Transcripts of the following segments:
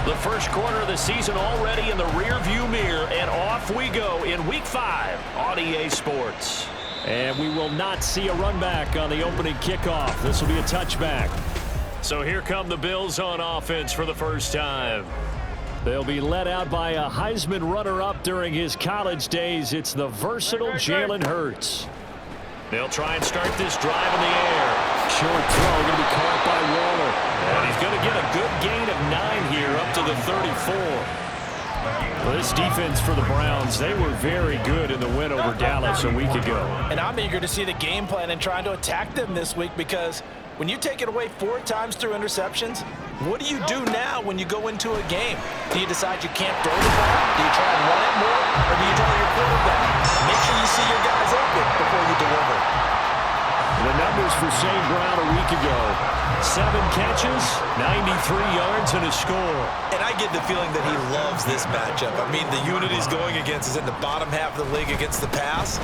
The first quarter of the season already in the rearview mirror, and off we go in Week 5 on EA Sports. And we will not see a run back on the opening kickoff. This will be a touchback. So here come the Bills on offense for the first time. They'll be led out by a Heisman runner-up during his college days. It's the versatile Jalen Hurts. They'll try and start this drive in the air. Short throw going to be caught by Waller. And he's going to get a good gain of 9 here up to the 34. Well, this defense for the Browns, they were very good in the win over Dallas a week ago. And I'm eager to see the game plan and trying to attack them this week, because when you take it away 4 times through interceptions, what do you do now when you go into a game? Do you decide you can't throw the ball? Do you try and run it more? Or do you tell your quarterback, make sure you see your guys open before you deliver? The numbers for St. Brown a week ago: 7 catches, 93 yards, and a score. And I get the feeling that he loves this matchup. I mean, the unit he's going against is in the bottom half of the league against the pass.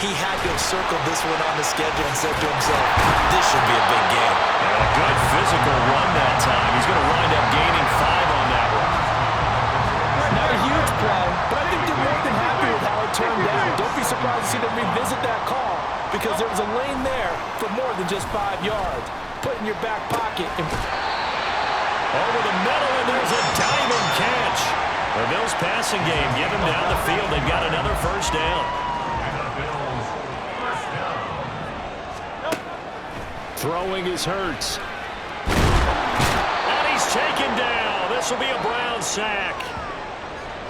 He had to have circled this one on the schedule and said to himself, this should be a big game. And a good physical run that time. He's going to wind up gaining 5 on that one. Not a huge play, but I think they're more than happy with how it turned out. Don't be surprised to see them revisit that call, because there was a lane there for more than just 5 yards. Put in your back pocket. Over the middle, and there's a diamond catch. The Bills passing game, get them down the field. They've got another first down. Throwing is Hurts. And he's taken down. This will be a Brown sack.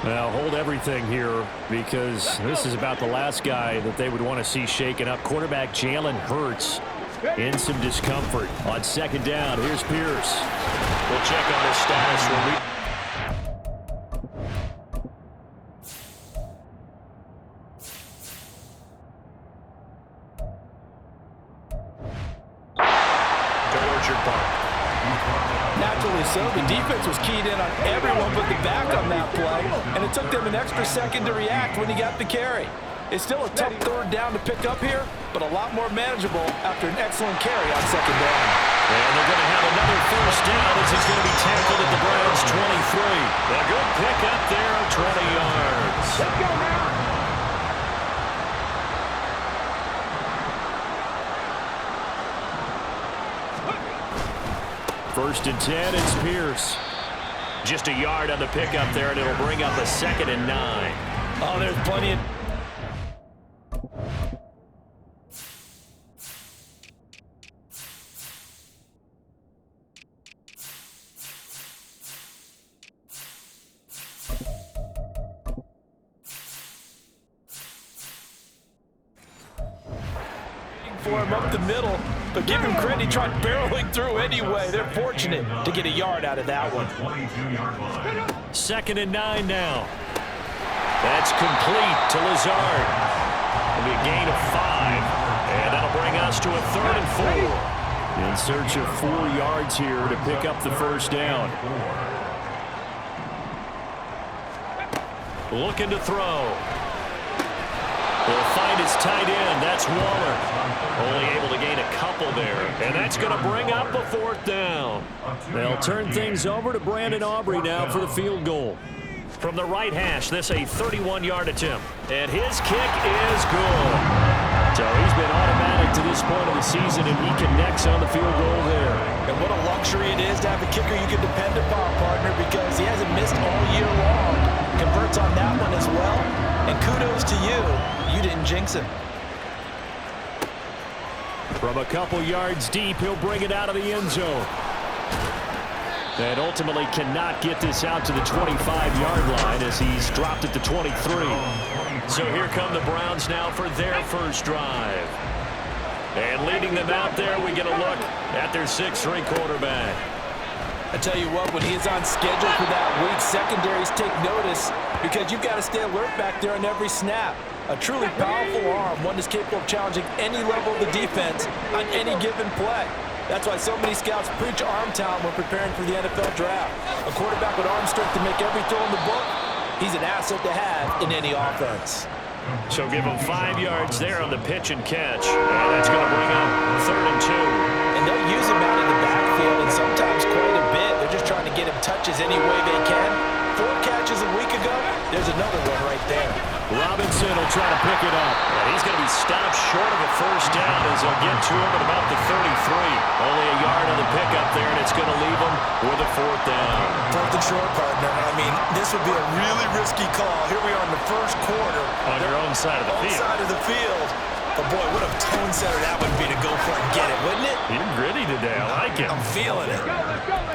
Now, hold everything here, because this is about the last guy that they would want to see shaken up. Quarterback Jalen Hurts in some discomfort. On second down, here's Pierce. We'll check on his status when we... Naturally so. The defense was keyed in on everyone but the back on that play, and it took them an extra second to react when he got the carry. It's still a tough third down to pick up here, but a lot more manageable after an excellent carry on second down. And they're going to have another first down as he's going to be tackled at the Browns' 23. A good pick up there of 20 yards. Let's go now. First and 10, it's Pierce. Just a yard on the pickup there, and it'll bring up a 2nd and 9. Oh, there's plenty of... for him up the middle, but give him credit, he tried barreling through anyway. They're fortunate to get a yard out of that one. 2nd and 9 now. That's complete to Lazard. It'll be a gain of 5, and that'll bring us to a 3rd and 4. In search of 4 yards here to pick up the first down. Looking to throw. He'll find his tight end. That's Waller. Only able to gain a couple there. And that's going to bring up a 4th down. They'll turn things over to Brandon Aubrey now for the field goal. From the right hash, this a 31-yard attempt. And his kick is good. So he's been automatic to this point of the season, and he connects on the field goal there. And what a luxury it is to have a kicker you can depend upon, partner, because he hasn't missed all year long. Converts on that one as well. And kudos to you. You didn't jinx him. From a couple yards deep, he'll bring it out of the end zone. And ultimately cannot get this out to the 25-yard line as he's dropped at the 23. So here come the Browns now for their first drive. And leading them out there, we get a look at their 6'3" quarterback. I tell you what, when he's on schedule for that week, secondaries take notice because you've got to stay alert back there on every snap. A truly powerful arm, one that's capable of challenging any level of the defense on any given play. That's why so many scouts preach arm talent when preparing for the NFL draft. A quarterback with arm strength to make every throw in the book, he's an asset to have in any offense. So give him 5 yards there on the pitch and catch. And that's going to bring up 3rd and 2. And they'll use him out in the backfield, and sometimes quite a bit. They're just trying to get him touches any way they can. 4 catches a week ago, there's another one right there. Robinson will try to pick it up. And he's going to be stopped short of a first down as they'll get to him at about the 33. Only a yard on the pickup there, and it's going to leave him with a 4th down. 4th and short, partner. I mean, this would be a really risky call. Here we are in the first quarter. On your own side of the field. Side of the field. But, boy, what a tone setter that would be to go for it and get it, wouldn't it? You're gritty today. I like it. I'm feeling it.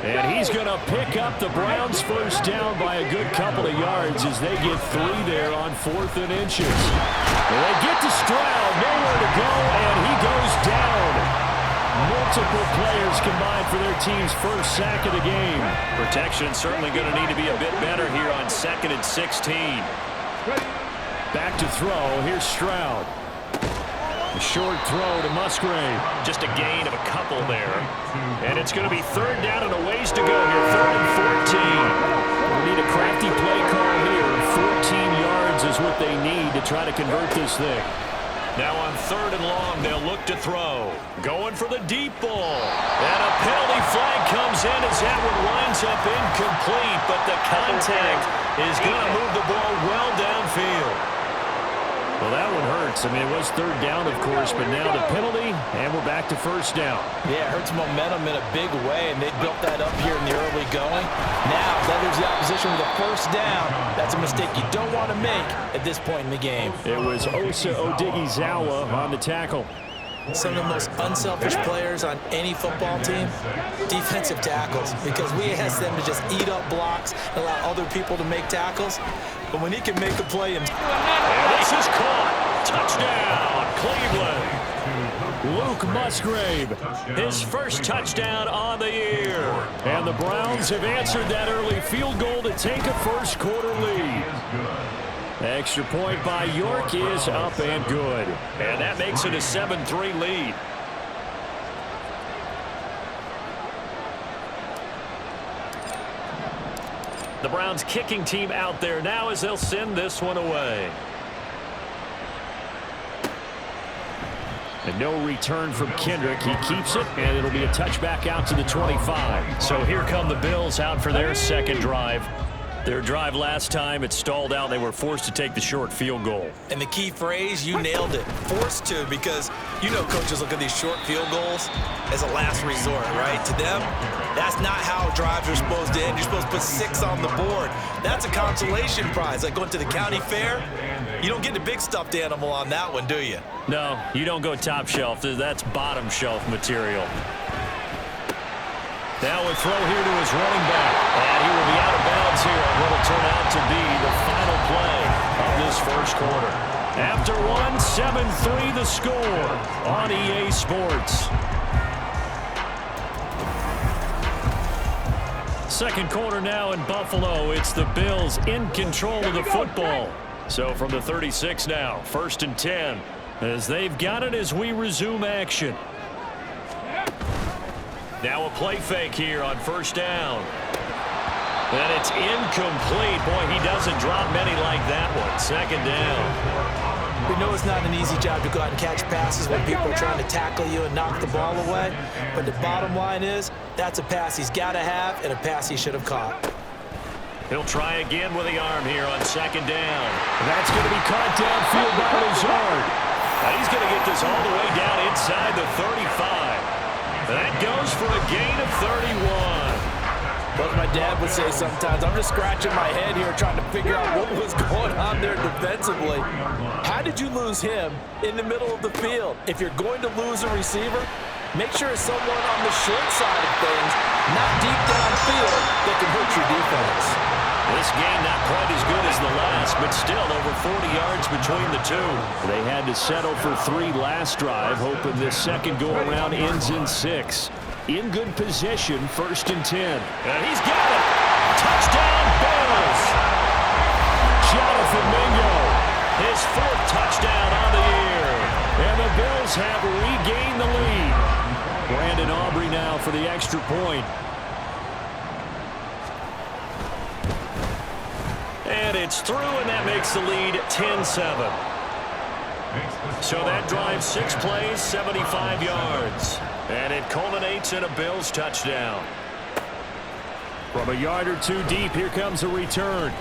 And he's going to pick up the Browns' first down by a good couple of yards as they get 3 there on 4th and inches. And they get to Stroud, nowhere to go, and he goes down. Multiple players combined for their team's first sack of the game. Protection certainly going to need to be a bit better here on 2nd and 16. Back to throw. Here's Stroud. A short throw to Musgrave. Just a gain of a couple there. And it's going to be 3rd down and a ways to go here. 3rd and 14. We need a crafty play call here. 14 yards is what they need to try to convert this thing. Now on 3rd and long, they'll look to throw. Going for the deep ball. And a penalty flag comes in as that one winds up incomplete. But the contact is going to move the ball well downfield. Well, that one hurts. I mean, it was 3rd down, of course, but now the penalty, and we're back to 1st down. Yeah, it hurts momentum in a big way, and they built that up here in the early going. Now, that leaves the opposition with a 1st down. That's a mistake you don't want to make at this point in the game. It was Osa Odighizuwa on the tackle. Some of the most unselfish players on any football team, defensive tackles, because we ask them to just eat up blocks and allow other people to make tackles. But when he can make a play and this is caught. Touchdown, Cleveland. Luke Musgrave, his first touchdown on the year. And the Browns have answered that early field goal to take a first quarter lead. Extra point by York is up and good. And that makes it a 7-3 lead. The Browns kicking team out there now as they'll send this one away. And no return from Kendrick. He keeps it, and it'll be a touchback out to the 25. So here come the Bills out for their 2nd drive. Their drive last time, it stalled out. They were forced to take the short field goal. And the key phrase, you nailed it. Forced to, because you know coaches look at these short field goals as a last resort, right? To them, that's not how drives are supposed to end. You're supposed to put 6 on the board. That's a consolation prize. Like going to the county fair, you don't get the big stuffed animal on that one, do you? No, you don't go top shelf. That's bottom shelf material. Now a throw here to his running back. And he will be out of bounds here on what will turn out to be the final play of this first quarter. After one, 7-3 the score on EA Sports. Second quarter now in Buffalo. It's the Bills in control of the football. So from the 36 now, 1st and 10, as they've got it as we resume action. Now a play fake here on 1st down. And it's incomplete. Boy, he doesn't drop many like that one. 2nd down. We know it's not an easy job to go out and catch passes when people are trying to tackle you and knock the ball away. But the bottom line is, that's a pass he's got to have and a pass he should have caught. He'll try again with the arm here on 2nd down. And that's going to be caught downfield by Lazard. Now he's going to get this all the way down inside the 35. That goes for a gain of 31. What my dad would say sometimes, I'm just scratching my head here trying to figure out what was going on there defensively. How did you lose him in the middle of the field? If you're going to lose a receiver, make sure it's someone on the short side of things, not deep downfield, that can hurt your defense. This game not quite as good as the last, but still over 40 yards between the two. They had to settle for 3 last drive, hoping this second go-around ends in 6. In good position, 1st and 10. And he's got it. Touchdown, Bills. Jonathan Mingo, his 4th touchdown on the year. And the Bills have regained the lead. Brandon Aubrey now for the extra point. And it's through, and that makes the lead 10-7. So that drive, 6 plays, 75 yards. And it culminates in a Bills touchdown. From a yard or two deep, here comes a return.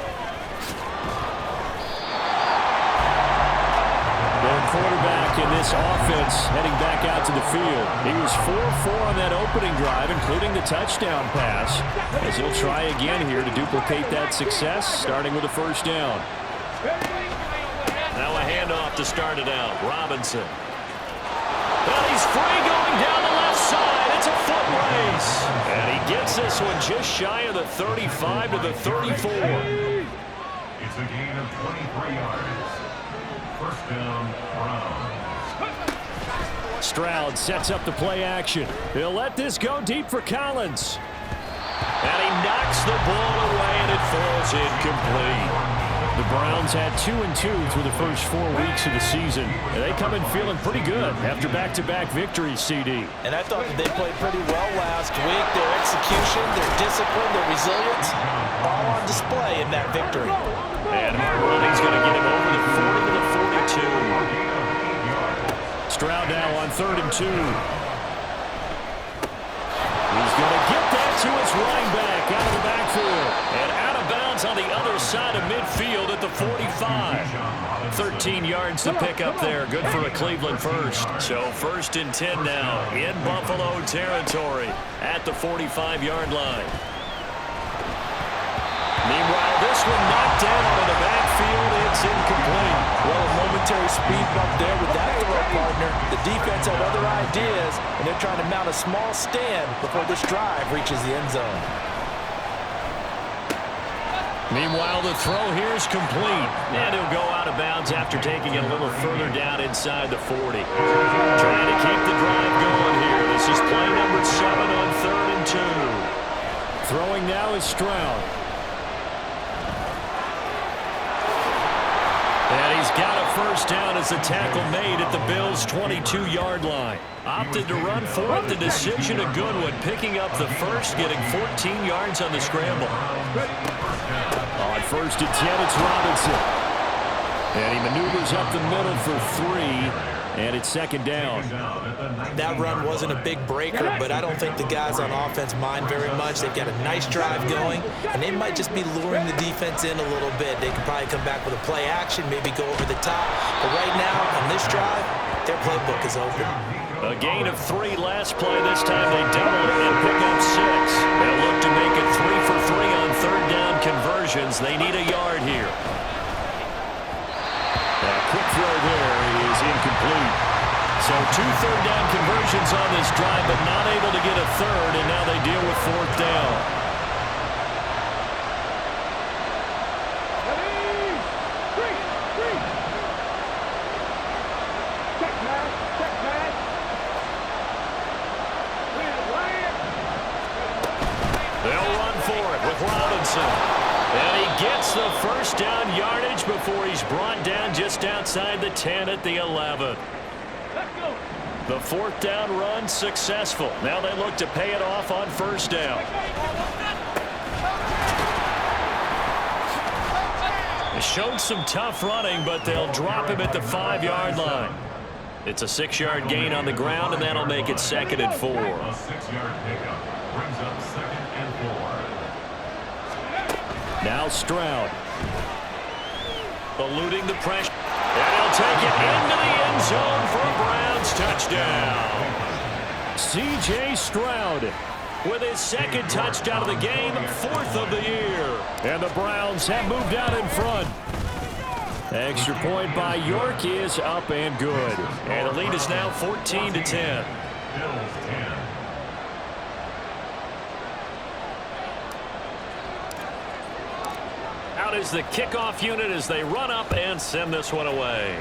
The quarterback in this offense heading back out to the field. He was 4-4 on that opening drive, including the touchdown pass, as he'll try again here to duplicate that success, starting with a first down. Now a handoff to start it out. Robinson. Well, he's free going down the left side. It's a foot race. And he gets this one just shy of the 35 to the 34. It's a gain of 23 yards. First down, Browns. Stroud sets up the play action. He'll let this go deep for Collins. And he knocks the ball away, and it falls incomplete. The Browns had 2-2 through the first 4 weeks of the season. And they come in feeling pretty good after back-to-back victories, CD. And I thought that they played pretty well last week. Their execution, their discipline, their resilience, all on display in that victory. And Hartwell's going to get him over the 40 to the 42. Stroud now on 3rd and 2. He's going to get that to his running back out of the backfield. And out of bounds on the other side of midfield at the 45. 13 yards to pick up there. Good for a Cleveland first. So 1st and 10 now in Buffalo territory at the 45-yard line. Meanwhile, this one knocked down in the backfield. It's incomplete. Well, a momentary speed bump there with that throw partner. The defense had other ideas, and they're trying to mount a small stand before this drive reaches the end zone. Meanwhile, the throw here is complete. And he'll go out of bounds after taking it a little further down inside the 40. Trying to keep the drive going here. This is play number 7 on 3rd and 2. Throwing now is Stroud. And he's got a first down as the tackle made at the Bills' 22-yard line. Opted to run for it. The decision a good one. Picking up the first, getting 14 yards on the scramble. On 1st and 10, it's Robinson. And he maneuvers up the middle for 3. And it's 2nd down. That run wasn't a big breaker, but I don't think the guys on offense mind very much. They've got a nice drive going, and they might just be luring the defense in a little bit. They could probably come back with a play action, maybe go over the top. But right now, on this drive, their playbook is open. A gain of 3 last play. This time they double it and pick up 6. They'll look to make it 3 for 3 on 3rd down conversions. They need a yard here. A quick throw there is incomplete. So 2 third down conversions on this drive, but not able to get a third, and now they deal with 4th down. They'll run for it with Robinson. And he gets the first down yardage before he's brought down just outside the 10 at the 11. The 4th down run successful. Now they look to pay it off on 1st down. They showed some tough running, but they'll drop him at the 5-yard line. It's a 6-yard gain on the ground, and that'll make it 2nd and 4. A 6-yard pickup brings up 2nd and 4. Now Stroud. Eluding the pressure. And he'll take it into the end zone for a Browns touchdown. C.J. Stroud With his 2nd touchdown of the game, 4th of the year. And the Browns have moved out in front. Extra point by York is up and good. And the lead is now 14-10. Bills 10. Out is the kickoff unit as they run up and send this one away.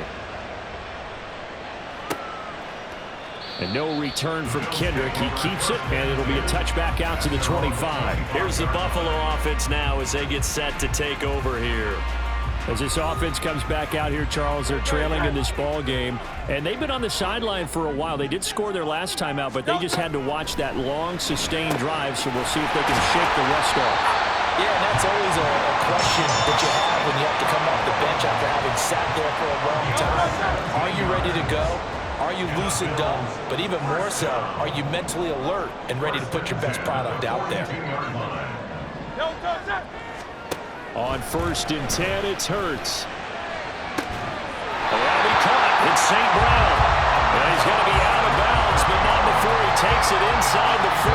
And no return from Kendrick. He keeps it, and it'll be a touchback out to the 25. Here's the Buffalo offense now as they get set to take over here. As this offense comes back out here, Charles, they're trailing in this ball game, and they've been on the sideline for a while. They did score their last time out, but they just had to watch that long, sustained drive, so we'll see if they can shake the rust off. Yeah, and that's always a question that you have when you have to come off the bench after having sat there for a long time. Are you ready to go? Are are you loosened up? But even more so, are you mentally alert and ready to put your best product out there? On 1st and 10, it's Hurts. And he caught. It's St. Brown. And he's going to be out of bounds, but not before he takes it inside the 40.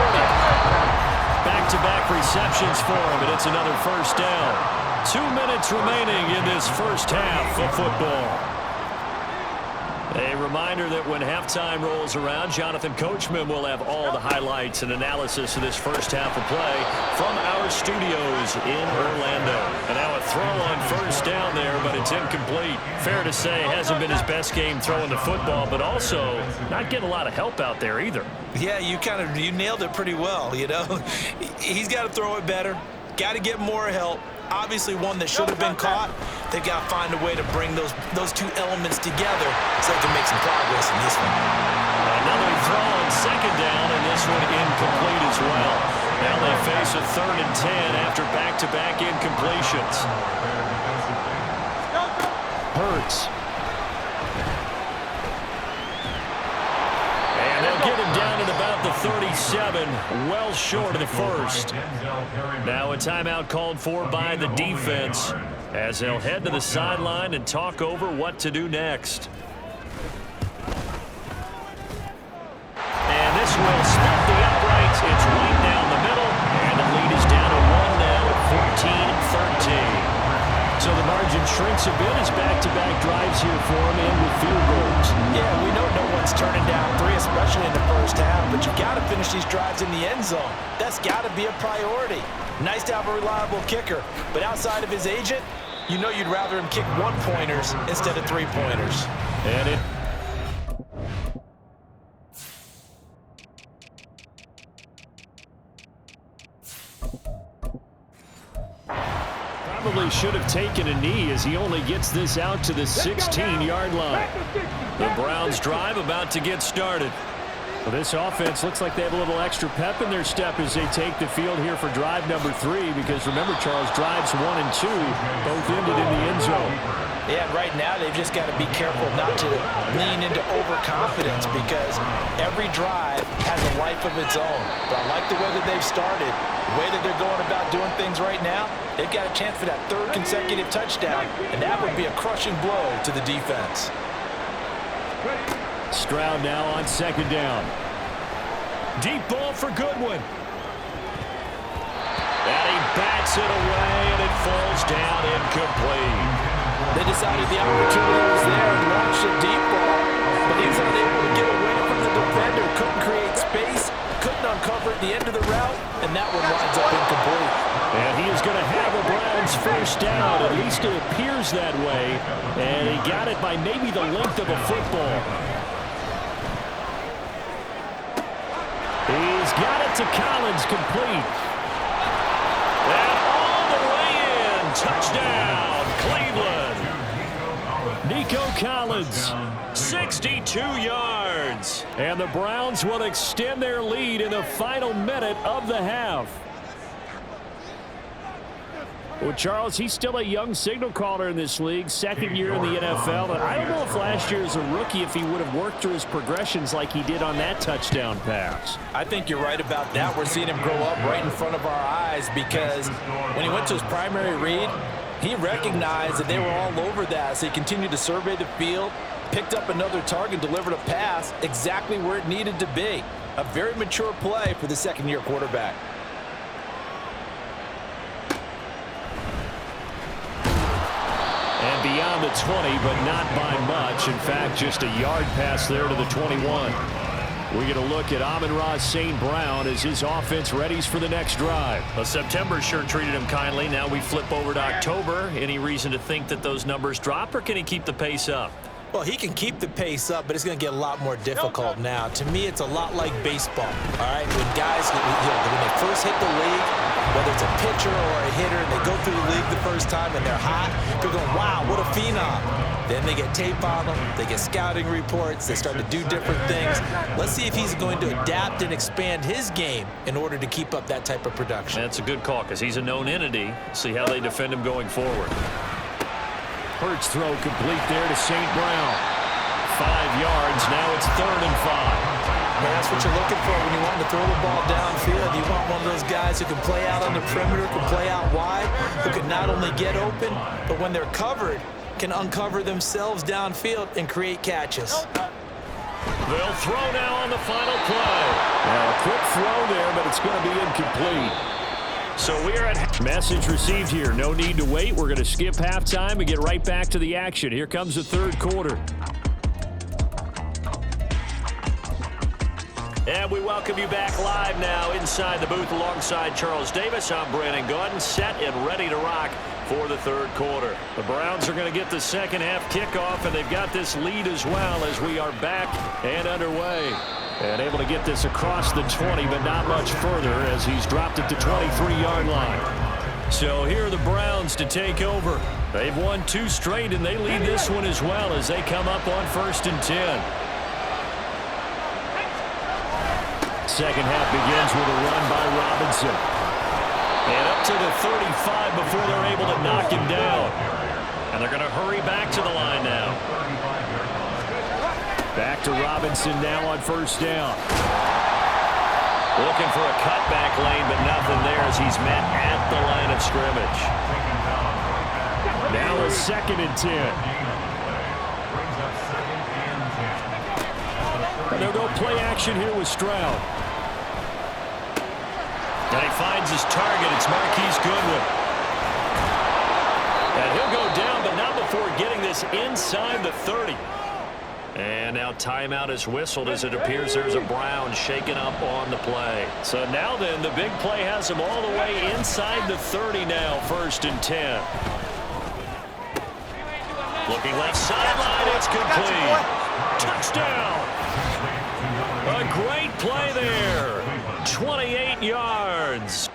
Back-to-back receptions for him, and it's another first down. 2 minutes remaining in this first half of football. A reminder that when halftime rolls around, Jonathan Coachman will have all the highlights and analysis of this first half of play from our studios in Orlando. And now a throw on first down there, but it's incomplete. Fair to say, hasn't been his best game throwing the football, but also not getting a lot of help out there either. Yeah, you nailed it pretty well, you know. He's got to throw it better, got to get more help. Obviously one that should have been caught. They've got to find a way to bring those two elements together so they can make some progress in this one. Another throw on second down, and this one incomplete as well. Now they face a 3rd and 10 after back-to-back incompletions. Hurts. And they'll get him down at about the 37, well short of the first. Now a timeout called for by the defense as they'll head to the sideline and talk over what to do next. And this will split the uprights. It's right down the middle, and the lead is down to 1 now at 14-13. So the margin shrinks a bit as back-to-back drives here for him and with field goals. Yeah, we know no one's turning down 3, especially in the first half, but you've got to finish these drives in the end zone. That's got to be a priority. Nice to have a reliable kicker, but outside of his agent, you know you'd rather him kick 1-pointers instead of 3-pointers. And it probably should have taken a knee as he only gets this out to the 16-yard line. The Browns drive about to get started. Well, this offense looks like they have a little extra pep in their step as they take the field here for drive number 3, because remember, Charles, drives 1 and 2 both ended in the end zone. Yeah, right now they've just got to be careful not to lean into overconfidence, because every drive has a life of its own. But I like the way that they've started, the way that they're going about doing things right now. They've got a chance for that 3rd consecutive touchdown, and that would be a crushing blow to the defense. Stroud now on 2nd down. Deep ball for Goodwin. And he bats it away, and it falls down incomplete. They decided the opportunity was there and launched a deep ball, but he was unable to get away from the defender. Couldn't create space, couldn't uncover at the end of the route, and that one winds up incomplete. And he is going to have a Browns first down. At least it appears that way. And he got it by maybe the length of a football. He's got it to Collins, complete. And all the way in. Touchdown, Cleveland. Nico Collins, 62 yards. And the Browns will extend their lead in the final minute of the half. Well, Charles, he's still a young signal caller in this league, 2nd year in the NFL. And I don't know if last year as a rookie, if he would have worked through his progressions like he did on that touchdown pass. I think you're right about that. We're seeing him grow up right in front of our eyes, because when he went to his primary read, he recognized that they were all over that. So he continued to survey the field, picked up another target, delivered a pass exactly where it needed to be. A very mature play for the 2nd-year quarterback. And beyond the 20, but not by much. In fact, just a yard pass there to the 21. We're going to look at Amon-Ra St. Brown as his offense readies for the next drive. Well, September sure treated him kindly. Now we flip over to October. Any reason to think that those numbers drop, or can he keep the pace up? Well, he can keep the pace up, but it's going to get a lot more difficult now. To me, it's a lot like baseball, all right? When guys, when they first hit the league, whether it's a pitcher or a hitter, and they go through the league the first time and they're hot, they're going, wow, what a phenom. Then they get tape on them, they get scouting reports, they start to do different things. Let's see if he's going to adapt and expand his game in order to keep up that type of production. That's a good call, because he's a known entity. See how they defend him going forward. Hurts throw complete there to St. Brown. 5 yards. Now it's 3rd and 5. Man, that's what you're looking for when you want to throw the ball downfield. You want one of those guys who can play out on the perimeter, can play out wide, who can not only get open, but when they're covered, can uncover themselves downfield and create catches. They'll throw now on the final play. Now, a quick throw there, but it's going to be incomplete. So we're at message received here. No need to wait. We're going to skip halftime and get right back to the action. Here comes the 3rd quarter. And we welcome you back live now inside the booth alongside Charles Davis. I'm Brandon Gaudin, set and ready to rock for the 3rd quarter. The Browns are going to get the second half kickoff, and they've got this lead as well as we are back and underway. And able to get this across the 20, but not much further as he's dropped it to 23-yard line. So here are the Browns to take over. They've won 2 straight, and they lead this one as well as they come up on 1st and 10. Second half begins with a run by Robinson. And up to the 35 before they're able to knock him down. And they're going to hurry back to the line now. Back to Robinson now on 1st down. Looking for a cutback lane, but nothing there as he's met at the line of scrimmage. Now a 2nd and 10. And they'll go play action here with Stroud. And he finds his target. It's Marquise Goodwin. And he'll go down, but not before getting this inside the 30. And now timeout is whistled as it appears there's a Brown shaken up on the play. So now then, the big play has him all the way inside the 30 now, 1st and 10. Looking left sideline, it's complete. Touchdown! A great play there. 28 yards.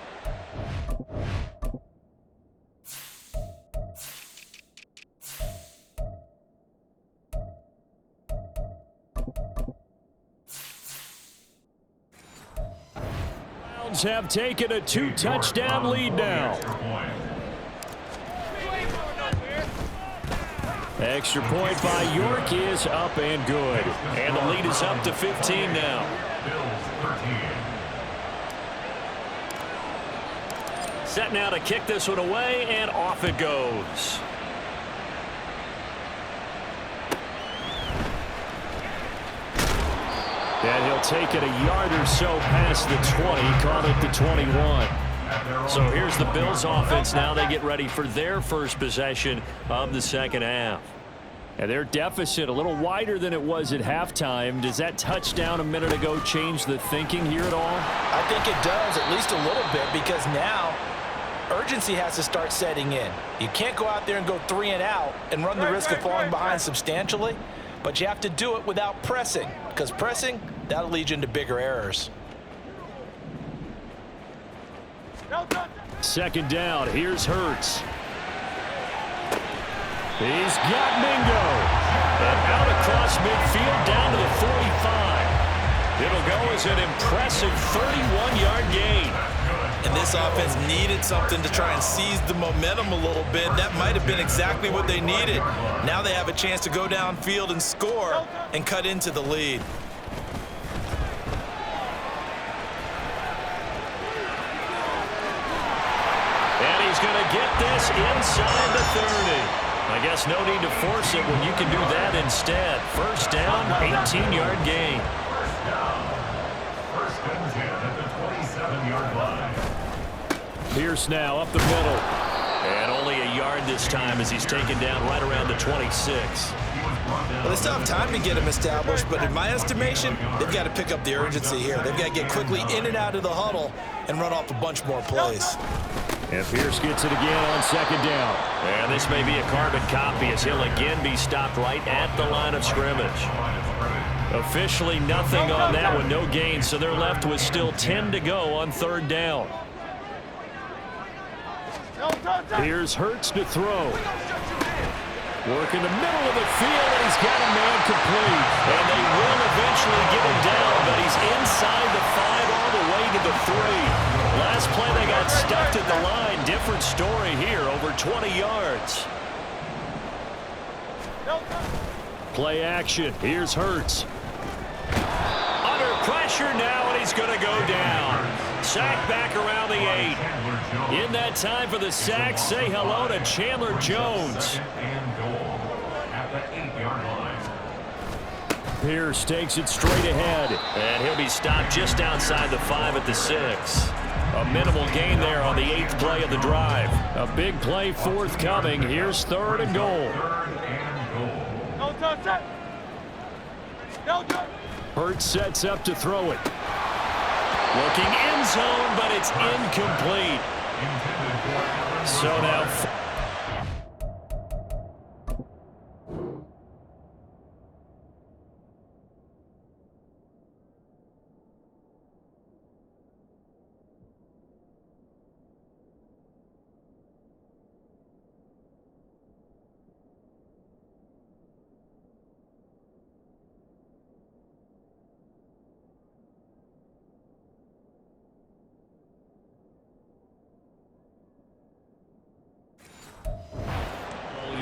Browns have taken a 2-touchdown lead now. Extra point by York is up and good. And the lead is up to 15 now. Set now to kick this one away, and off it goes. And he'll take it a yard or so past the 20, caught it the 21. So here's the Bills offense now. They get ready for their first possession of the second half. And their deficit a little wider than it was at halftime. Does that touchdown a minute ago change the thinking here at all? I think it does, at least a little bit, because now urgency has to start setting in. You can't go out there and go 3 and out and run the risk of falling behind substantially, but you have to do it without pressing, because pressing, that'll lead you into bigger errors. Second down, here's Hurts. He's got Mingo. And out across midfield down to the 45. It'll go as an impressive 31-yard gain. And this offense needed something to try and seize the momentum a little bit. That might have been exactly what they needed. Now they have a chance to go downfield and score and cut into the lead. And he's going to get this inside the 30. I guess no need to force it when you can do that instead. First down, 18-yard gain. First and 10 at the 27-yard line. Pierce now up the middle. And only a yard this time as he's taken down right around the 26. Well, they still have time to get him established, but in my estimation, they've got to pick up the urgency here. They've got to get quickly in and out of the huddle and run off a bunch more plays. And Pierce gets it again on second down. And this may be a carbon copy as he'll again be stopped right at the line of scrimmage. Officially nothing on that one, no gain, so they're left with still 10 to go on third down. Here's Hurts to throw. Work in the middle of the field, and he's got a man complete. And they will eventually get him down, but he's inside the 5 all the way to the 3. Last play they got stuffed at the line. Different story here, over 20 yards. Play action. Here's Hurts. Under pressure now, and he's going to go down. Sack back around the 8. In that time for the sack, say hello to Chandler Jones. And goal at the 8-yard line. Pierce takes it straight ahead. And he'll be stopped just outside the 5 at the 6. A minimal gain there on the 8th play of the drive. A big play forthcoming. Here's 3rd and goal. Hurts sets up to throw it. Looking end zone, but it's incomplete. So now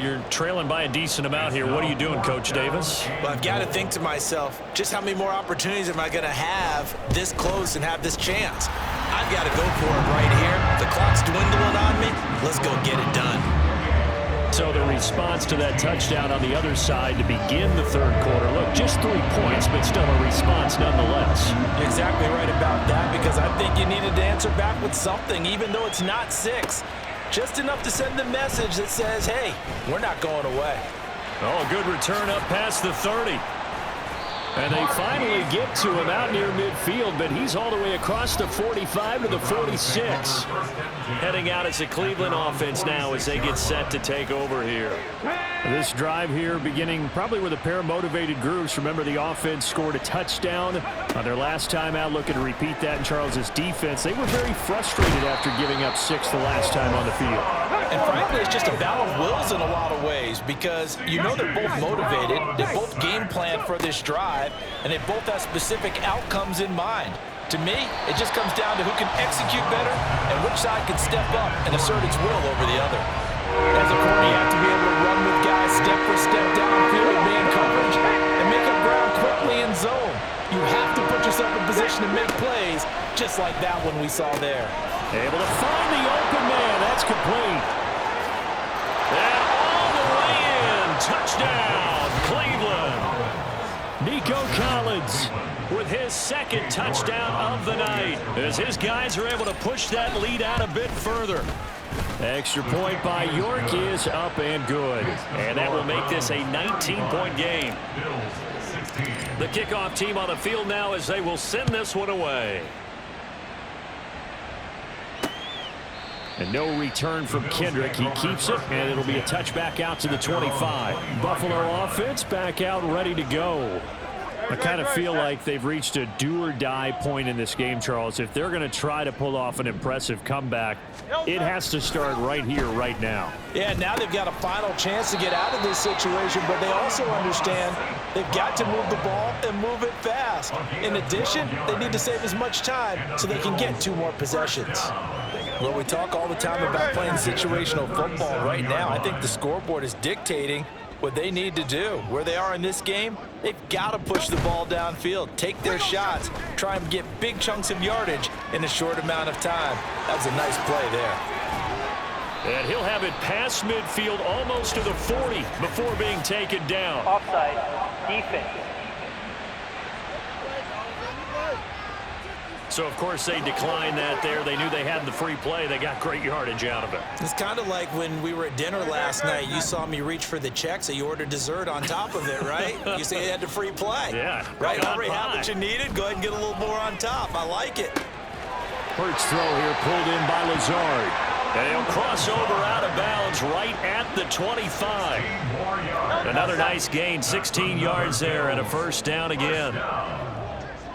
you're trailing by a decent amount here. What are you doing, Coach Davis? Well, I've got to think to myself, just how many more opportunities am I going to have this close and have this chance? I've got to go for it right here. The clock's dwindling on me. Let's go get it done. So the response to that touchdown on the other side to begin the 3rd quarter. Look, just 3 points, but still a response nonetheless. You're exactly right about that, because I think you needed to answer back with something, even though it's not 6. Just enough to send the message that says, hey, we're not going away. Oh, good return up past the 30. And they finally get to him out near midfield, but he's all the way across the 45 to the 46. Heading out as a Cleveland offense now as they get set to take over here. This drive here beginning probably with a pair of motivated groups. Remember, the offense scored a touchdown on their last time out. Looking to repeat that in Charles's defense. They were very frustrated after giving up 6 the last time on the field. And frankly, it's just a battle of wills in a lot of ways, because you know they're both motivated, they both game plan for this drive, and they both have specific outcomes in mind. To me, it just comes down to who can execute better and which side can step up and assert its will over the other. As a corner, you have to be able to run with guys step for step downfield in man coverage and make up ground quickly in zone. You have to put yourself in position to make plays, just like that one we saw there. Able to find the open man. That's complete. And all the way in. Touchdown, Cleveland. Nico Collins with his 2nd touchdown of the night, as his guys are able to push that lead out a bit further. Extra point by York is up and good. And that will make this a 19-point game. The kickoff team on the field now as they will send this one away. And no return from Kendrick. He keeps it, and it'll be a touchback out to the 25. Buffalo offense back out ready to go. I kind of feel like they've reached a do-or-die point in this game, Charles. If they're going to try to pull off an impressive comeback, it has to start right here, right now. Yeah, now they've got a final chance to get out of this situation, but they also understand they've got to move the ball and move it fast. In addition, they need to save as much time so they can get 2 more possessions. Well, we talk all the time about playing situational football. Right now, I think the scoreboard is dictating what they need to do. Where they are in this game, they've got to push the ball downfield, take their shots, try and get big chunks of yardage in a short amount of time. That was a nice play there. And he'll have it past midfield almost to the 40 before being taken down. Offside, defense. So, of course, they declined that there. They knew they had the free play. They got great yardage out of it. It's kind of like when we were at dinner last night. You saw me reach for the check, so you ordered dessert on top of it, right? You say you had the free play. Yeah. Right, already had what you needed. Go ahead and get a little more on top. I like it. Hurts throw here pulled in by Lazard. And he'll cross over out of bounds right at the 25. Another nice gain, 16 yards there, and a first down again.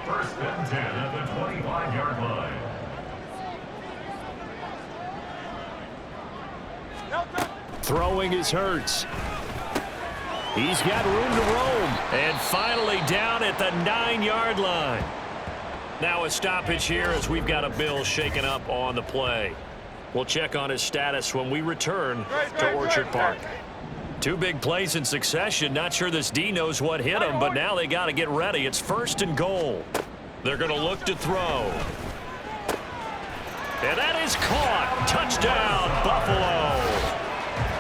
First and 10 at the 25-yard line. Throwing is Hurts. He's got room to roam. And finally down at the 9-yard line. Now a stoppage here as we've got a Bill shaken up on the play. We'll check on his status when we return to Orchard Park. Two big plays in succession. Not sure this D knows what hit him, but now they got to get ready. It's 1st and goal. They're going to look to throw. And that is caught. Touchdown, Buffalo.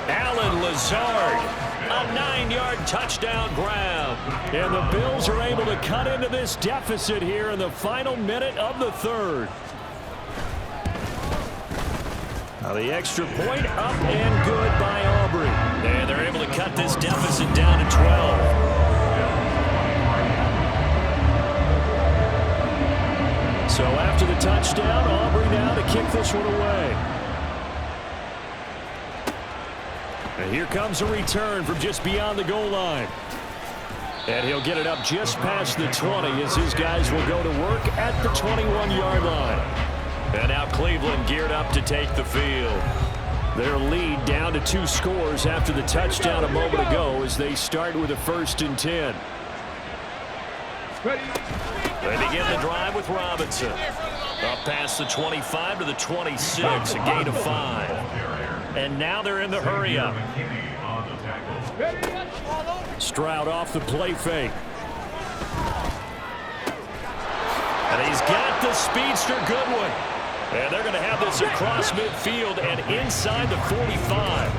Allen Lazard, a 9-yard touchdown grab. And the Bills are able to cut into this deficit here in the final minute of the 3rd. Now the extra point up and good by Aubrey. And they're able to cut this deficit down to 12. So after the touchdown, Aubrey now to kick this one away. And here comes a return from just beyond the goal line. And he'll get it up just past the 20 as his guys will go to work at the 21-yard line. And now Cleveland geared up to take the field. Their lead down to 2 scores after the touchdown a moment ago as they start with a 1st and 10. They begin the drive with Robinson. Up past the 25 to the 26, a gain of 5. And now they're in the hurry-up. Stroud off the play fake. And he's got the speedster Goodwin. And they're going to have this across midfield and inside the 45.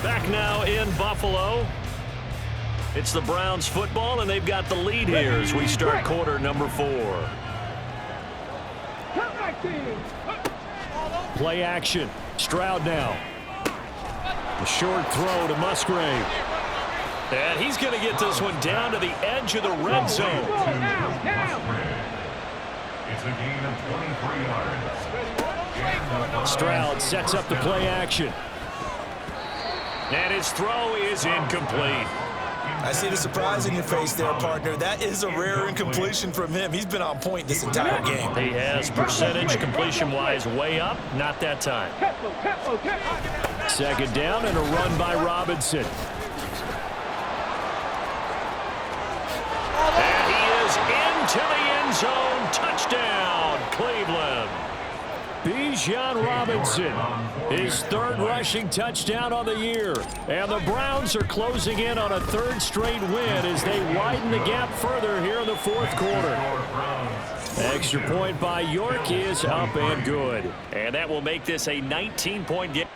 Back now in Buffalo. It's the Browns football, and they've got the lead here as we start quarter number 4. Play action. Stroud now. A short throw to Musgrave. And he's going to get this one down to the edge of the red zone. It's a gain of 23 yards. Stroud sets up the play action. And his throw is incomplete. I see the surprise in your face there, partner. That is a rare incompletion from him. He's been on point this entire game. He has percentage completion-wise way up. Not that time. 2nd down and a run by Robinson. And he is into the end zone. Touchdown, Cleveland. Bijan Robinson, his 3rd rushing touchdown on the year. And the Browns are closing in on a 3rd straight win as they widen the gap further here in the 4th quarter. Extra point by York is up and good. And that will make this a 19-point game.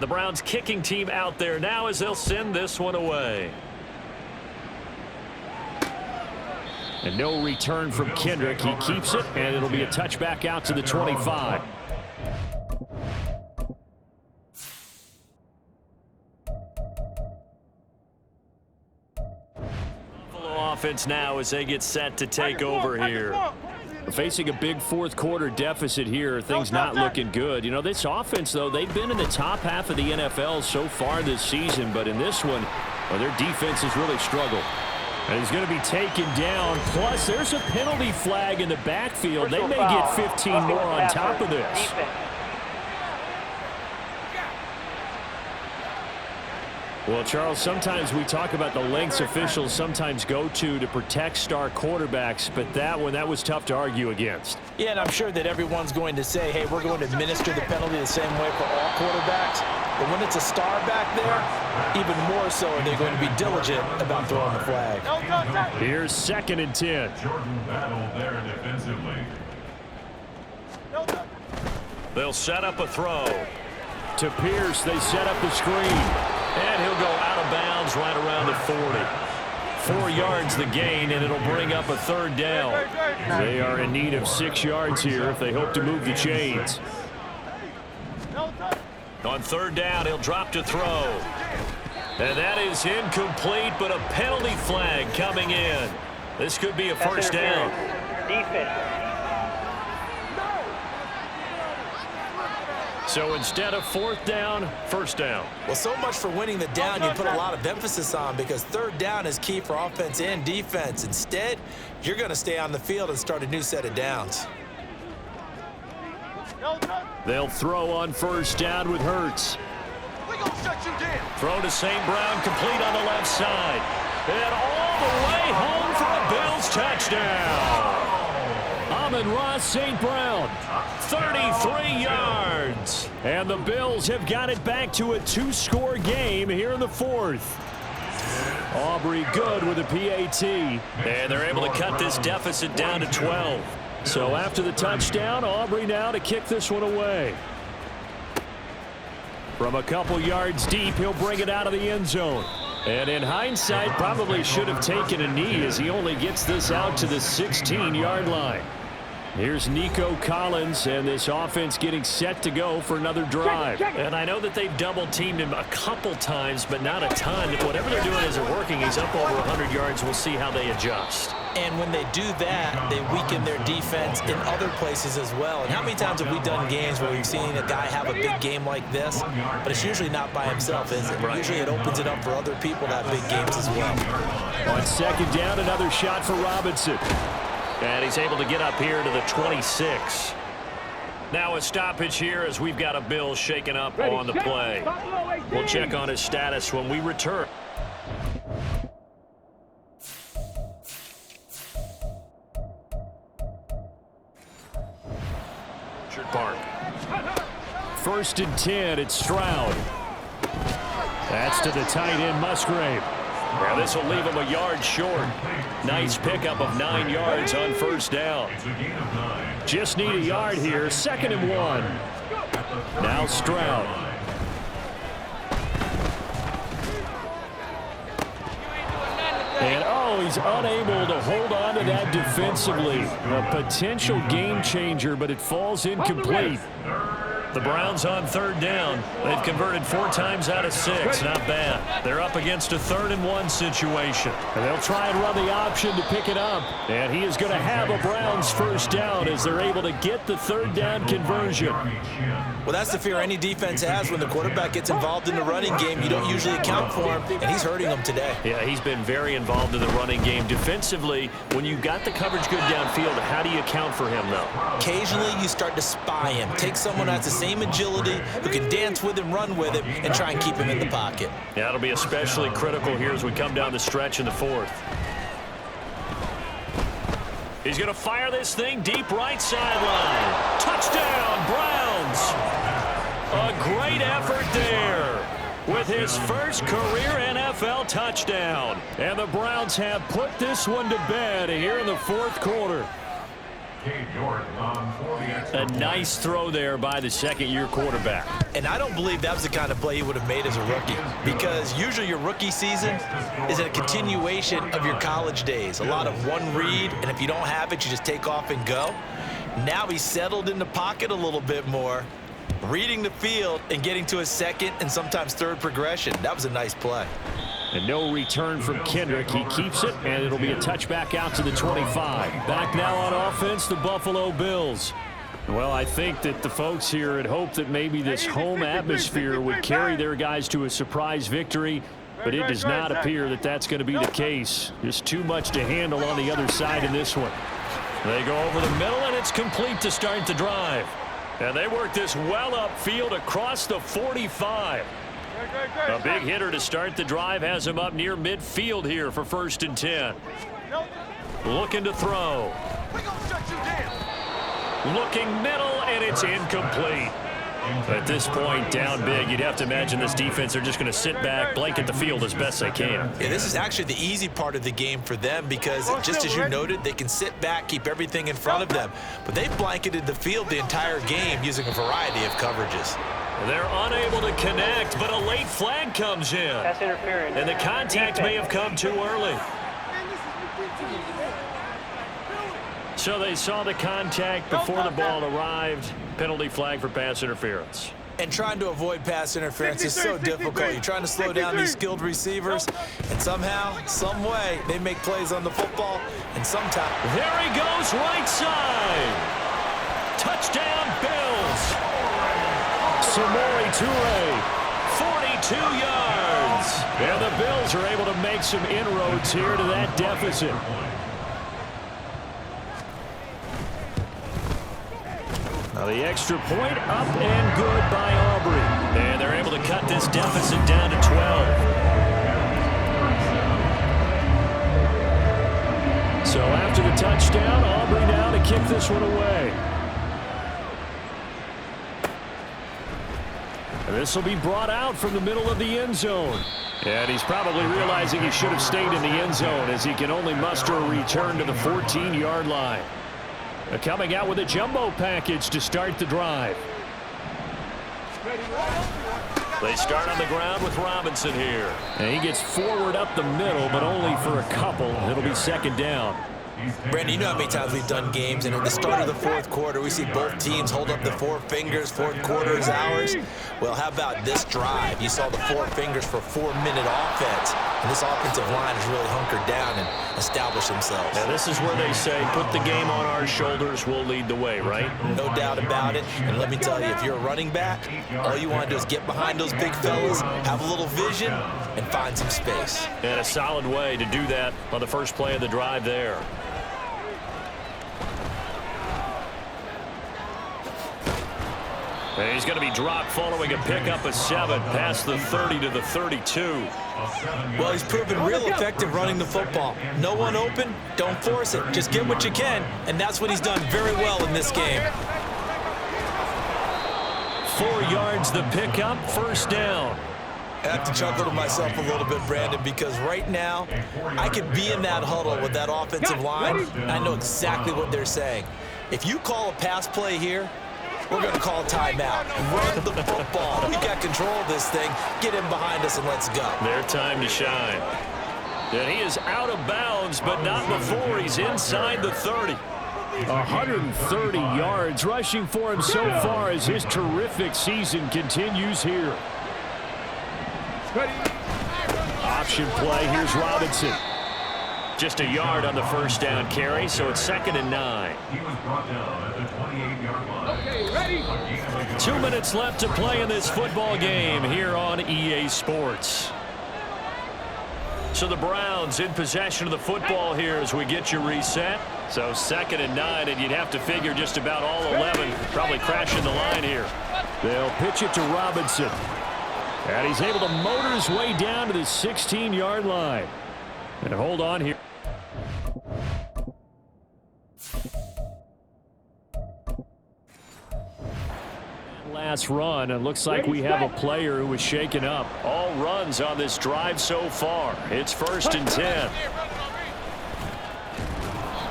The Browns kicking team out there now as they'll send this one away. And no return from Kendrick. He keeps it, and it'll be a touchback out to the 25. Buffalo offense now as they get set to take over here. Facing a big 4th quarter deficit here, things not looking good. You know, this offense, though, they've been in the top half of the NFL so far this season, but in this one, well, their defense has really struggled. And he's going to be taken down. Plus, there's a penalty flag in the backfield. They may get 15 more on top of this. Well, Charles, sometimes we talk about the lengths officials sometimes go to protect star quarterbacks, but that one, that was tough to argue against. Yeah, and I'm sure that everyone's going to say, hey, we're going to administer the penalty the same way for all quarterbacks. But when it's a star back there, even more so are they going to be diligent about throwing the flag. Here's 2nd and 10. Jordan battle there defensively. They'll set up a throw. To Pierce, they set up the screen. And he'll go out of bounds right around the 40. 4 yards the gain, and it'll bring up a 3rd down. They are in need of 6 yards here if they hope to move the chains. On 3rd down, he'll drop to throw. And that is incomplete, but a penalty flag coming in. This could be a 1st down. Defense. So instead of 4th down, 1st down. Well, so much for winning the down you put a lot of emphasis on, because 3rd down is key for offense and defense. Instead, you're going to stay on the field and start a new set of downs. They'll throw on 1st down with Hurts. Throw to St. Brown, complete on the left side. And all the way home for a Bills touchdown. A Amon-Ra St. Brown, 33 yards. And the Bills have got it back to a 2-score game here in the fourth. Aubrey good with a PAT. And they're able to cut this deficit down to 12. So after the touchdown, Aubrey now to kick this one away. From a couple yards deep, he'll bring it out of the end zone. And in hindsight, probably should have taken a knee as he only gets this out to the 16-yard line. Here's Nico Collins, and this offense getting set to go for another drive. And I know that they've double-teamed him a couple times, but not a ton. Whatever they're doing isn't working. He's up over 100 yards. We'll see how they adjust. And when they do that, they weaken their defense in other places as well. And how many times have we done games where we've seen a guy have a big game like this, but it's usually not by himself, is it? Right. Usually it opens it up for other people to have big games as well. On second down, another shot for Robinson. And he's able to get up here to the 26. Now a stoppage here as we've got a Bill shaken up on the play. We'll check on his status when we return. Park. 1st and 10, it's Stroud. That's to the tight end, Musgrave. Now this will leave him a yard short. Nice pickup of 9 yards on 1st down. Just need a yard here. 2nd and 1. Now Stroud. And he's unable to hold on to that defensively. A potential game changer, but it falls incomplete. The Browns on 3rd down. They've converted 4 times out of 6. Not bad. They're up against a 3rd and 1 situation. And they'll try and run the option to pick it up. And he is going to have a Browns 1st down as they're able to get the 3rd down conversion. Well, that's the fear any defense has when the quarterback gets involved in the running game. You don't usually account for him, and he's hurting them today. Yeah, he's been very involved in the running game. Defensively, when you've got the coverage good downfield, how do you account for him, though? Occasionally, you start to spy him. Take someone that's the same agility, who can dance with him, run with him, and try and keep him in the pocket. Yeah, that'll be especially critical here as we come down the stretch in the 4th. He's going to fire this thing deep right sideline. Touchdown, Browns! A great effort there with his first career NFL touchdown. And the Browns have put this one to bed here in the 4th quarter. A nice throw there by the 2nd-year quarterback. And I don't believe that was the kind of play he would have made as a rookie, because usually your rookie season is a continuation of your college days. A lot of one read, and if you don't have it, you just take off and go. Now he's settled in the pocket a little bit more, reading the field and getting to his 2nd and sometimes 3rd progression. That was a nice play. And no return from Kendrick. He keeps it, and it'll be a touchback out to the 25. Back now on offense, the Buffalo Bills. Well, I think that the folks here had hoped that maybe this home atmosphere would carry their guys to a surprise victory, but it does not appear that that's going to be the case. Just too much to handle on the other side in this one. They go over the middle, and it's complete to start the drive. And they work this well upfield across the 45. A big hitter to start the drive has him up near midfield here for 1st and 10. Looking to throw. Looking middle, and it's incomplete. At this point, down big, you'd have to imagine this defense are just going to sit back, blanket the field as best they can. Yeah, this is actually the easy part of the game for them because, just as you noted, they can sit back, keep everything in front of them. But they've blanketed the field the entire game using a variety of coverages. They're unable to connect, but a late flag comes in. That's interference. And the contact may have come too early. So they saw the contact before the ball arrived. Penalty flag for pass interference. And trying to avoid pass interference is so difficult. You're trying to slow down these skilled receivers, and somehow, some way, they make plays on the football, and sometimes... There he goes, right side. Touchdown, Bills. Samori Toure, 42 yards. and the Bills are able to make some inroads here to that deficit. Now the extra point up and good by Aubrey. And they're able to cut this deficit down to 12. So after the touchdown, Aubrey now to kick this one away. This will be brought out from the middle of the end zone. And he's probably realizing he should have stayed in the end zone as he can only muster a return to the 14-yard line. Coming out with a jumbo package to start the drive. They start on the ground with Robinson here. And he gets forward up the middle, but only for a couple. It'll be second down. Brandon, you know how many times we've done games, and at the start of the fourth quarter, we see both teams hold up the four fingers. Fourth quarter is ours. Well, how about this drive? You saw the four fingers for 4-minute offense, and this offensive line has really hunkered down and established themselves. Now, this is where they say, put the game on our shoulders, we'll lead the way, right? No doubt about it. And let me tell you, if you're a running back, all you want to do is get behind those big fellas, have a little vision, and find some space. And a solid way to do that on the first play of the drive there. And he's going to be dropped following a pickup of 7 past the 30 to the 32. Well, he's proven real effective running the football. No one open, don't force it. Just get what you can, and that's what he's done very well in this game. 4 yards the pickup, first down. I have to chuckle to myself a little bit, Brandon, because right now I could be in that huddle with that offensive line. I know exactly what they're saying. If you call a pass play here, we're going to call a timeout. Run the football. We got control of this thing. Get him behind us and let's go. Their time to shine. And he is out of bounds, but not before he's inside the 30. 130 yards rushing for him so far as his terrific season continues here. Option play. Here's Robinson. Just a yard on the first down carry, so it's 2nd and 9. He was brought down at the 28-yard line. Okay, ready? 2 minutes left to play in this football game here on EA Sports. So the Browns in possession of the football here as we get you reset. So 2nd and 9, and you'd have to figure just about all 11 probably crashing the line here. They'll pitch it to Robinson. And he's able to motor his way down to the 16-yard line. And hold on here. Last run, it looks like we have a player who was shaken up. All runs on this drive so far. It's 1st and 10.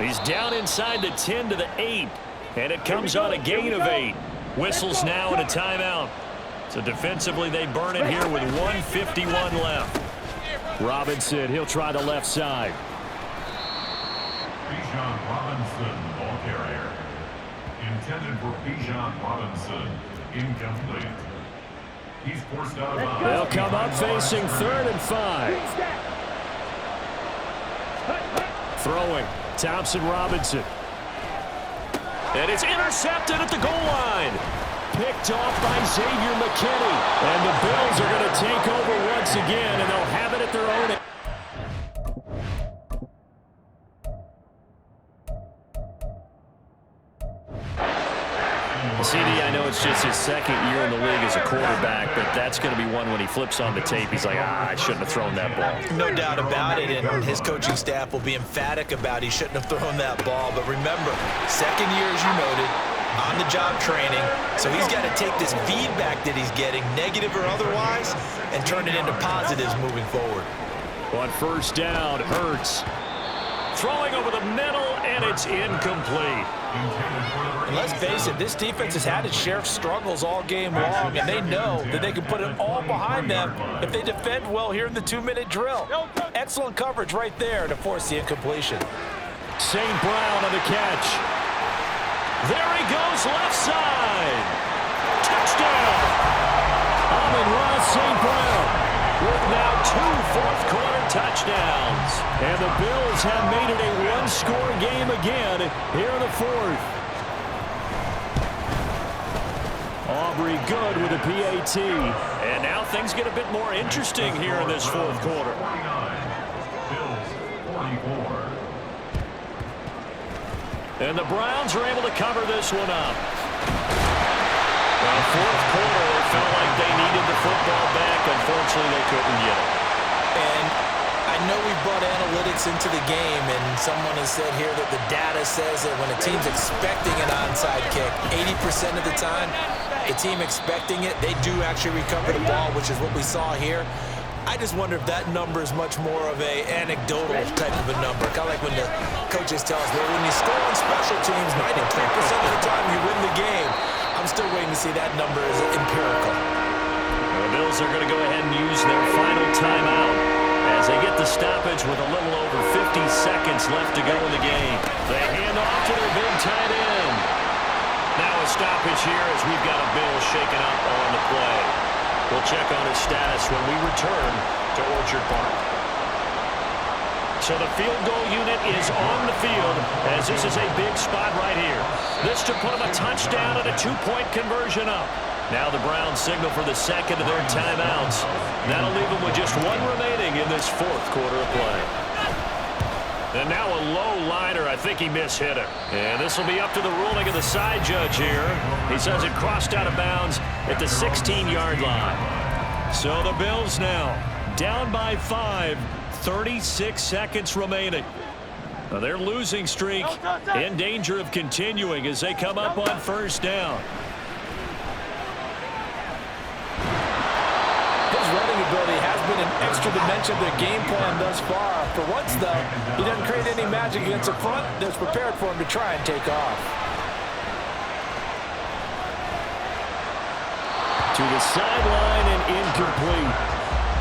He's down inside the 10 to the 8, and it comes on a gain of 8. Whistles now and a timeout. So defensively, they burn it here with 1:51 left. Robinson, he'll try the left side. Bijan Robinson, ball carrier. Intended for Bijan Robinson. Incomplete. He's forced out of bounds. They'll come up facing 3rd and 5. Throwing. Thompson Robinson. And it's intercepted at the goal line. Picked off by Xavier McKinney. And the Bills are going to take over once again, and they'll have it at their own. CD, I know it's just his 2nd year in the league as a quarterback, but that's going to be one when he flips on the tape. He's like, I shouldn't have thrown that ball. No doubt about it, and his coaching staff will be emphatic about he shouldn't have thrown that ball. But remember, 2nd year, as you noted, on-the-job training, so he's got to take this feedback that he's getting, negative or otherwise, and turn it into positives moving forward. On 1st down, Hurts. Throwing over the middle, and it's incomplete. And let's face it, this defense has had its share of struggles all game long, and they know that they can put it all behind them if they defend well here in the 2-minute drill. Excellent coverage right there to force the incompletion. St. Brown on the catch. There he goes, left side. Touchdown. Amon-Ra St. Brown with now 2 fourth-quarter touchdowns. And the Bills have made it a one-score game again here in the 4th. Aubrey good with a PAT. And now things get a bit more interesting here in this 4th quarter. 49. Bills 44. And the Browns are able to cover this one up. Well, 4th quarter, it felt like they needed the football back. Unfortunately, they couldn't get it. And I I know we brought analytics into the game, and someone has said here that the data says that when a team's expecting an onside kick, 80% of the time, the team expecting it, they do actually recover the ball, which is what we saw here. I just wonder if that number is much more of a anecdotal type of a number. Kind of like when the coaches tell us, well, when you score on special teams, 93% of the time you win the game. I'm still waiting to see that number is empirical. The Bills are going to go ahead and use their final timeout as they get the stoppage with a little over 50 seconds left to go in the game. They hand off to their big tight end. Now a stoppage here as we've got a Bill shaken up on the play. We'll check on his status when we return to Orchard Park. So the field goal unit is on the field as this is a big spot right here. This to put them a touchdown and a 2-point conversion up. Now the Browns signal for the second of their timeouts. That'll leave them with just one remaining in this fourth quarter of play. And now a low liner. I think he mishit it. And this will be up to the ruling of the side judge here. He says it crossed out of bounds at the 16-yard line. So the Bills now down by 5, 36 seconds remaining. Now their losing streak in danger of continuing as they come up on first down. Running ability has been an extra dimension of their game plan thus far. For once, though, he doesn't create any magic against the front that's prepared for him to try and take off. To the sideline and incomplete.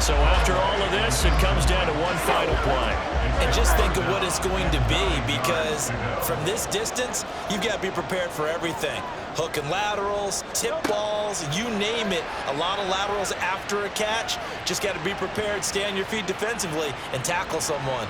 So after all of this, it comes down to one final play. And just think of what it's going to be, because from this distance, you've got to be prepared for everything. Hook and laterals, tip balls, you name it. A lot of laterals after a catch. Just got to be prepared, stay on your feet defensively, and tackle someone.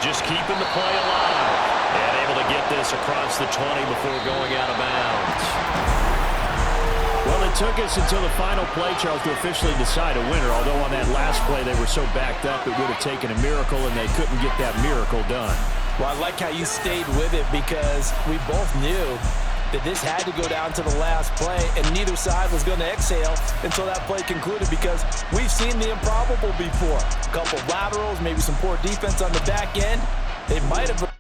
Just keeping the play alive and able to get this across the 20 before going out of bounds. Well, it took us until the final play, Charles, to officially decide a winner, although on that last play they were so backed up it would have taken a miracle, and they couldn't get that miracle done. Well, I like how you stayed with it, because we both knew that this had to go down to the last play, and neither side was going to exhale until that play concluded, because we've seen the improbable before. A couple laterals, maybe some poor defense on the back end. They might have